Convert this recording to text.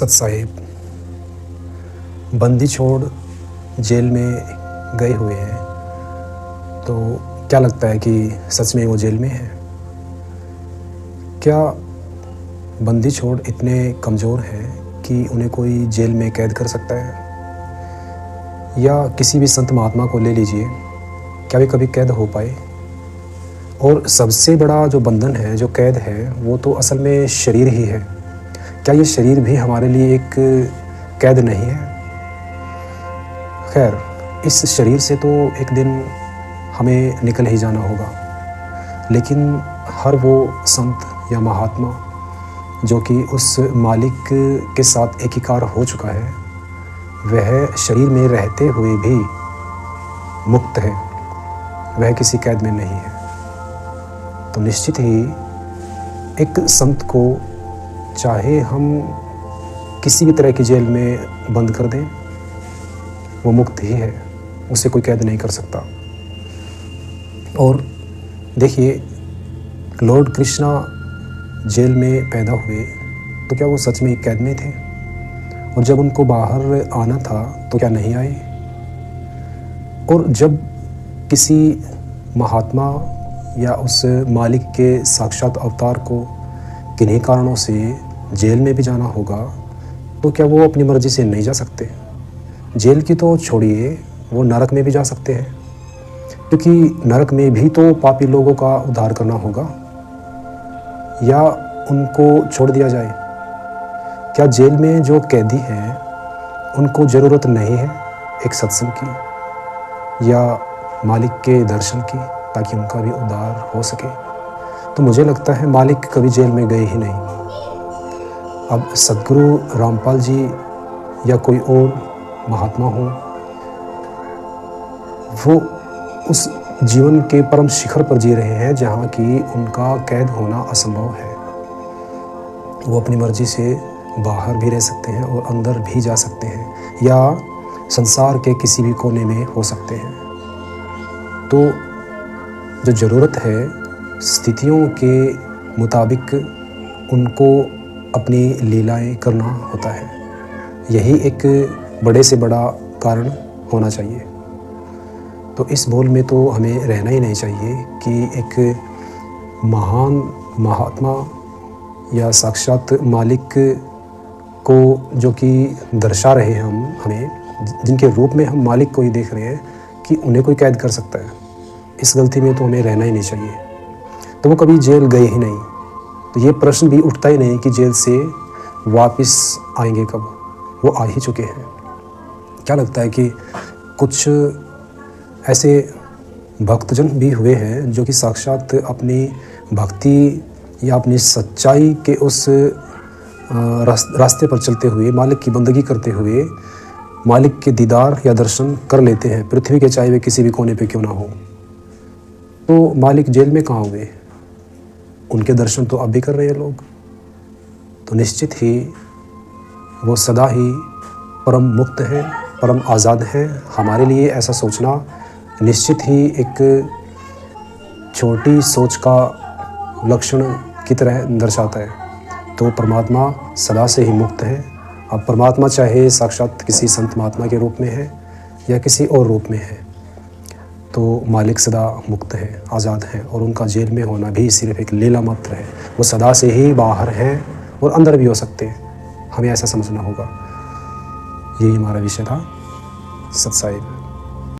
सत साहिब बंदी छोड़ जेल में गए हुए हैं, तो क्या लगता है कि सच में वो जेल में है? क्या बंदी छोड़ इतने कमज़ोर हैं कि उन्हें कोई जेल में कैद कर सकता है? या किसी भी संत महात्मा को ले लीजिए, क्या वे कभी कैद हो पाए? और सबसे बड़ा जो बंधन है, जो कैद है, वो तो असल में शरीर ही है। क्या ये शरीर भी हमारे लिए एक कैद नहीं है? खैर, इस शरीर से तो एक दिन हमें निकल ही जाना होगा, लेकिन हर वो संत या महात्मा जो कि उस मालिक के साथ एकीकार हो चुका है, वह शरीर में रहते हुए भी मुक्त है, वह किसी कैद में नहीं है। तो निश्चित ही एक संत को चाहे हम किसी भी तरह की जेल में बंद कर दें, वो मुक्त ही है, उसे कोई कैद नहीं कर सकता। और देखिए, लॉर्ड कृष्णा जेल में पैदा हुए तो क्या वो सच में एक कैद में थे? और जब उनको बाहर आना था तो क्या नहीं आए? और जब किसी महात्मा या उस मालिक के साक्षात अवतार को किन्हीं कारणों से जेल में भी जाना होगा, तो क्या वो अपनी मर्जी से नहीं जा सकते? जेल की तो छोड़िए, वो नरक में भी जा सकते हैं, क्योंकि नरक में भी तो पापी लोगों का उद्धार करना होगा। या उनको छोड़ दिया जाए? क्या जेल में जो कैदी हैं उनको ज़रूरत नहीं है एक सत्संग की या मालिक के दर्शन की, ताकि उनका भी उद्धार हो सके? तो मुझे लगता है मालिक कभी जेल में गए ही नहीं। अब सद्गुरु रामपाल जी या कोई और महात्मा हो, वो उस जीवन के परम शिखर पर जी रहे हैं जहाँ की उनका कैद होना असंभव है। वो अपनी मर्जी से बाहर भी रह सकते हैं और अंदर भी जा सकते हैं, या संसार के किसी भी कोने में हो सकते हैं। तो जो ज़रूरत है, स्थितियों के मुताबिक उनको अपनी लीलाएं करना होता है। यही एक बड़े से बड़ा कारण होना चाहिए। तो इस भूल में तो हमें रहना ही नहीं चाहिए कि एक महान महात्मा या साक्षात मालिक को जो कि दर्शा रहे हैं हमें, जिनके रूप में हम मालिक को ही देख रहे हैं, कि उन्हें कोई कैद कर सकता है। इस गलती में तो हमें रहना ही नहीं चाहिए। तो वो कभी जेल गए ही नहीं, तो ये प्रश्न भी उठता ही नहीं कि जेल से वापस आएंगे कब, वो आ ही चुके हैं। क्या लगता है कि कुछ ऐसे भक्तजन भी हुए हैं जो कि साक्षात अपनी भक्ति या अपनी सच्चाई के उस रास्ते पर चलते हुए, मालिक की बंदगी करते हुए, मालिक के दीदार या दर्शन कर लेते हैं, पृथ्वी के चाहे वे किसी भी कोने पे क्यों ना हो। तो मालिक जेल में कहाँ हुए? उनके दर्शन तो अब भी कर रहे हैं लोग। तो निश्चित ही वो सदा ही परम मुक्त हैं, परम आज़ाद हैं। हमारे लिए ऐसा सोचना निश्चित ही एक छोटी सोच का लक्षण की तरह दर्शाता है। तो परमात्मा सदा से ही मुक्त है। अब परमात्मा चाहे साक्षात किसी संत महात्मा के रूप में है या किसी और रूप में है, तो मालिक सदा मुक्त है, आज़ाद है, और उनका जेल में होना भी सिर्फ एक लीला मात्र है। वो सदा से ही बाहर हैं और अंदर भी हो सकते हैं। हमें ऐसा समझना होगा। यही हमारा विषय था। सत साहिब।